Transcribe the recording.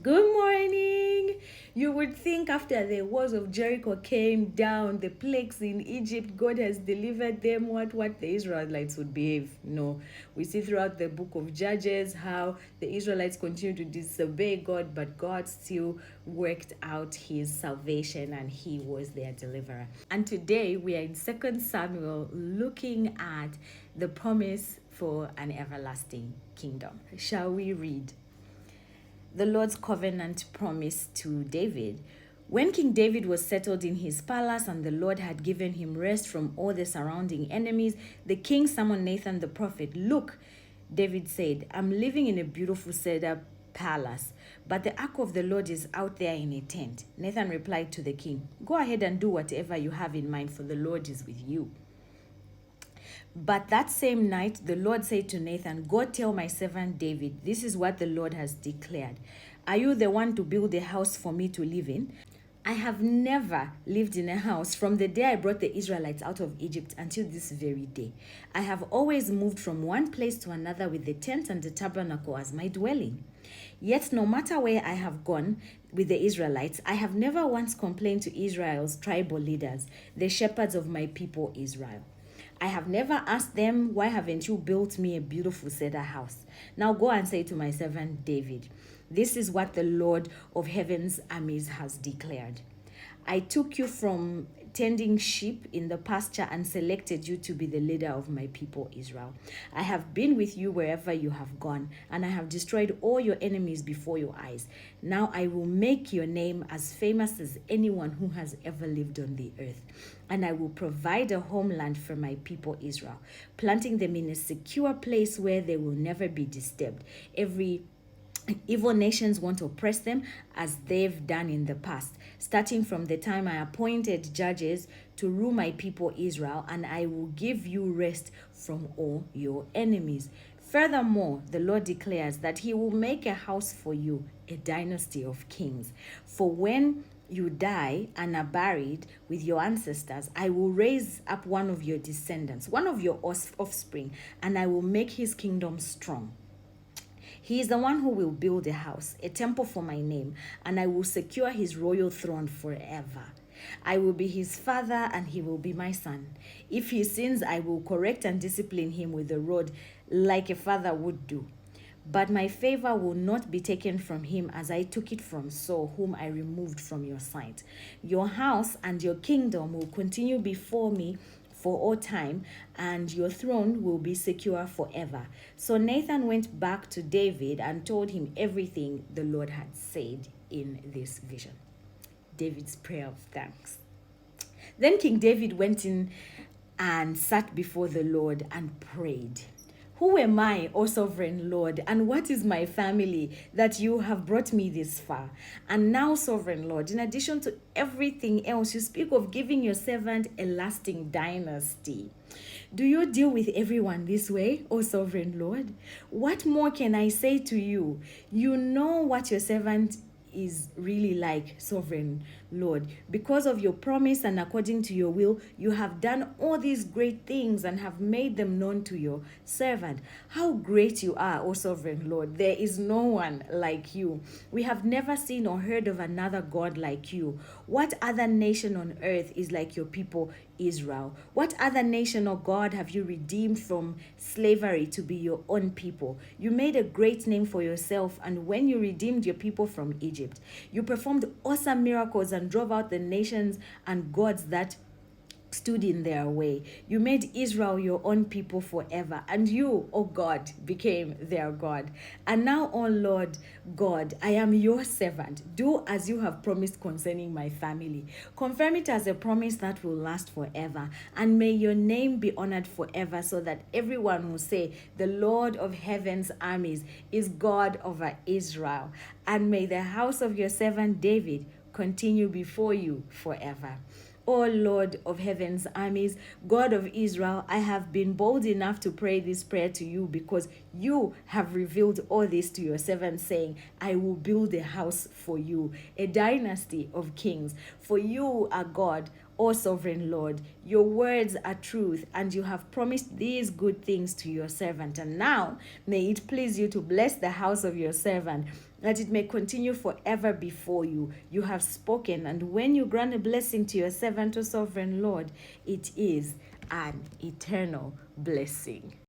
Good morning. You would think after the walls of Jericho came down, the plagues in Egypt, God has delivered them, what the Israelites would behave. No. We see throughout the book of Judges how the Israelites continue to disobey God, but God still worked out his salvation and he was their deliverer. And today we are in 2 Samuel looking at the promise for an everlasting kingdom. Shall we read? The Lord's covenant promise to David. When King David was settled in his palace and the Lord had given him rest from all the surrounding enemies, the king summoned Nathan the prophet. Look, David said, I'm living in a beautiful cedar palace, but the ark of the Lord is out there in a tent. Nathan replied to the king, Go ahead and do whatever you have in mind, for the Lord is with you. But that same night, the Lord said to Nathan, Go tell my servant David, this is what the Lord has declared. Are you the one to build a house for me to live in? I have never lived in a house from the day I brought the Israelites out of Egypt until this very day. I have always moved from one place to another with the tent and the tabernacle as my dwelling. Yet no matter where I have gone with the Israelites, I have never once complained to Israel's tribal leaders, the shepherds of my people Israel. I have never asked them, Why haven't you built me a beautiful cedar house? Now go and say to my servant David, This is what the Lord of heaven's armies has declared. I took you from tending sheep in the pasture and selected you to be the leader of my people Israel. I have been with you wherever you have gone, and I have destroyed all your enemies before your eyes. Now I will make your name as famous as anyone who has ever lived on the earth. And I will provide a homeland for my people Israel, planting them in a secure place where they will never be disturbed. Evil nations won't oppress them as they've done in the past, starting from the time I appointed judges to rule my people Israel, and I will give you rest from all your enemies. Furthermore, the Lord declares that he will make a house for you, a dynasty of kings. For when you die and are buried with your ancestors, I will raise up one of your descendants, one of your offspring, and I will make his kingdom strong. He is the one who will build a house, a temple for my name, and I will secure his royal throne forever. I will be his father and he will be my son. If he sins, I will correct and discipline him with the rod like a father would do. But my favor will not be taken from him as I took it from Saul, whom I removed from your sight. Your house and your kingdom will continue before me for all time, and your throne will be secure forever. So Nathan went back to David and told him everything the Lord had said in this vision. David's prayer of thanks. Then King David went in and sat before the Lord and prayed. Who am I, O sovereign Lord, and what is my family that you have brought me this far? And now, sovereign Lord, in addition to everything else, you speak of giving your servant a lasting dynasty. Do you deal with everyone this way, O sovereign Lord? What more can I say to you? You know what your servant is really like, sovereign Lord. Because of your promise and according to your will, you have done all these great things and have made them known to your servant. How great you are, O sovereign Lord. There is no one like you. We have never seen or heard of another God like you. What other nation on earth is like your people Israel? What other nation or God have you redeemed from slavery to be your own people? You made a great name for yourself, and when you redeemed your people from Egypt, you performed awesome miracles and drove out the nations and gods that stood in their way. You made Israel your own people forever, and you, O God, became their God. And now, O Lord God, I am your servant. Do as you have promised concerning my family. Confirm it as a promise that will last forever, and may your name be honored forever, so that everyone will say, the Lord of heaven's armies is God over Israel. And may the house of your servant David continue before you forever. O Lord of heaven's armies, God of Israel, I have been bold enough to pray this prayer to you because you have revealed all this to your servant, saying, I will build a house for you, a dynasty of kings. For you are God, O sovereign Lord. Your words are truth, and you have promised these good things to your servant. And now may it please you to bless the house of your servant that it may continue forever before you. You have spoken, and when you grant a blessing to your servant, O sovereign Lord, it is an eternal blessing.